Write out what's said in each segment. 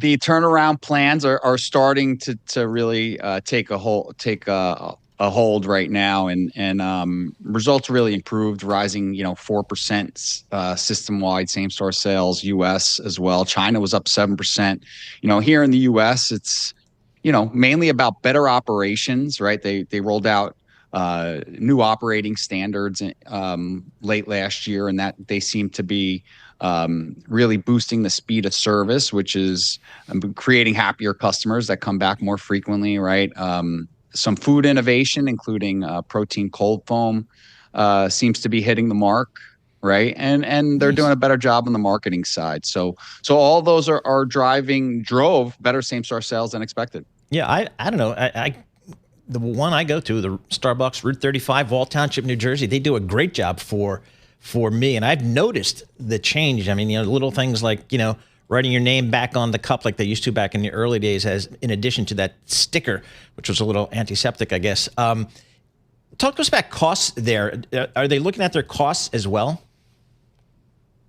The turnaround plans are starting to really take a hold right now, and results really improved, rising 4% system wide same store sales, U.S. as well. China was up 7%. Here in the U.S. it's mainly about better operations, right? They rolled out new operating standards late last year, and that they seem to be really boosting the speed of service, which is creating happier customers that come back more frequently, right? Some food innovation, including protein cold foam, seems to be hitting the mark, right? And they're doing Nice. a better job on the marketing side. So all those are drove better same store sales than expected. Yeah, I don't know. The one I go to, the Starbucks, Route 35, Wall Township, New Jersey, they do a great job for me, and I've noticed the change. I mean, little things like writing your name back on the cup like they used to back in the early days, as in addition to that sticker, which was a little antiseptic, I guess. Talk to us about costs there. Are they looking at their costs as well?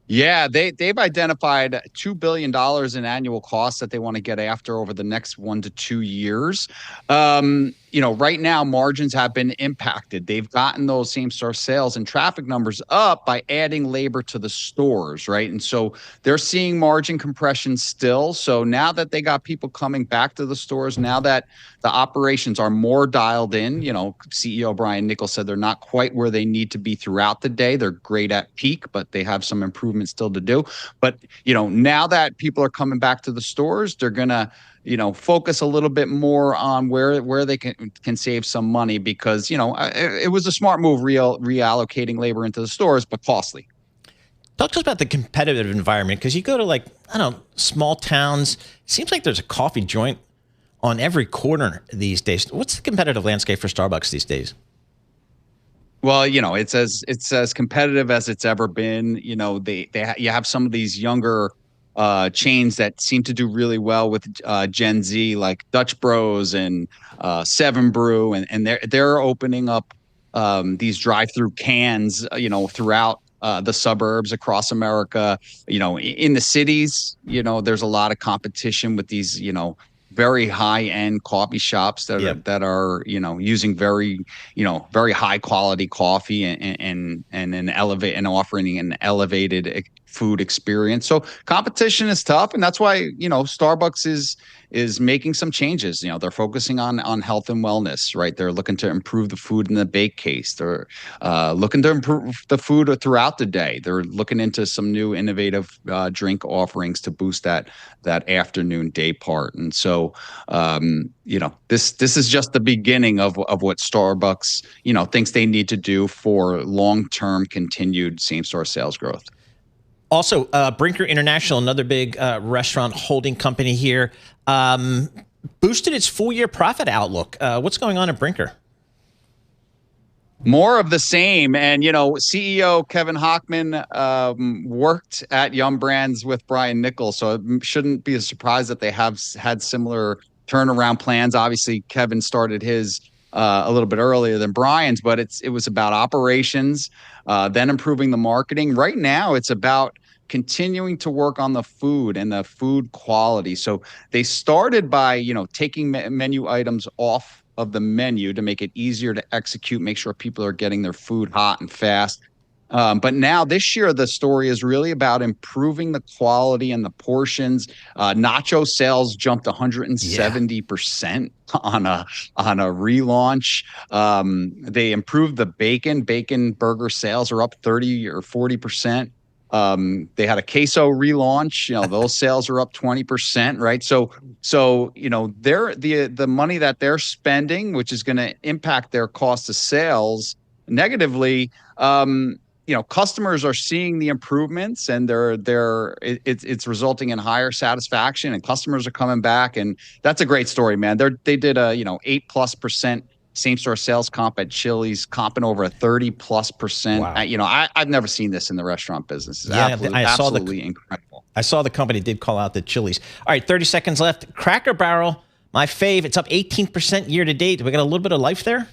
Yeah, they've identified $2 billion in annual costs that they want to get after over the next 1 to 2 years. Right now margins have been impacted. They've gotten those same store sales and traffic numbers up by adding labor to the stores, right? And so they're seeing margin compression still. So now that they got people coming back to the stores, now that the operations are more dialed in, CEO Brian Niccol said they're not quite where they need to be throughout the day. They're great at peak, but they have some improvements still to do. But, now that people are coming back to the stores, they're going to focus a little bit more on where they can save some money, because it was a smart move reallocating labor into the stores, but costly. Talk to us about the competitive environment, because you go to I don't know, small towns. It seems like there's a coffee joint on every corner these days. What's the competitive landscape for Starbucks these days? Well, it's as competitive as it's ever been. You have some of these younger chains that seem to do really well with Gen Z, like Dutch Bros and Seven Brew, and they're opening up these drive-through cans, throughout the suburbs across America. In the cities, there's a lot of competition with these, very high-end coffee shops that are using very high quality coffee and offering an elevated food experience. So competition is tough, and that's why Starbucks is making some changes. They're focusing on health and wellness, right? They're looking to improve the food in the bake case. They're looking to improve the food throughout the day. They're looking into some new innovative drink offerings to boost that afternoon day part. And so this is just the beginning of what Starbucks thinks they need to do for long-term continued same-store sales growth. Also, Brinker International, another big restaurant holding company here, boosted its full-year profit outlook. What's going on at Brinker? More of the same. And, CEO Kevin Hochman worked at Yum Brands with Brian Niccol, so it shouldn't be a surprise that they have had similar turnaround plans. Obviously, Kevin started his a little bit earlier than Brian's, but it was about operations, then improving the marketing. Right now, it's about continuing to work on the food and the food quality. So they started by, taking menu items off of the menu to make it easier to execute, make sure people are getting their food hot and fast. But now this year, the story is really about improving the quality and the portions. Nacho sales jumped 170% on a relaunch. They improved the bacon burger sales are up 30 or 40%. They had a queso relaunch. Those sales are up 20%, right? So they're the money that they're spending, which is going to impact their cost of sales negatively. Customers are seeing the improvements, and it's resulting in higher satisfaction, and customers are coming back, and that's a great story, man. They did a 8+% same store sales comp at Chili's, comping over a 30+%. Wow. I've never seen this in the restaurant business. It's absolutely incredible. I saw the company did call out the Chili's. All right, 30 seconds left. Cracker Barrel, my fave. It's up 18% year to date. We got a little bit of life there.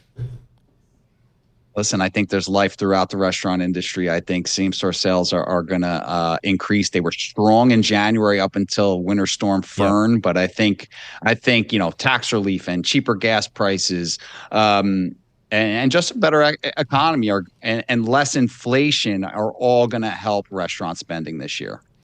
Listen, I think there's life throughout the restaurant industry. I think same-store sales are going to increase. They were strong in January up until Winter Storm Yep. Fern, but I think tax relief and cheaper gas prices, and just a better economy and less inflation are all going to help restaurant spending this year.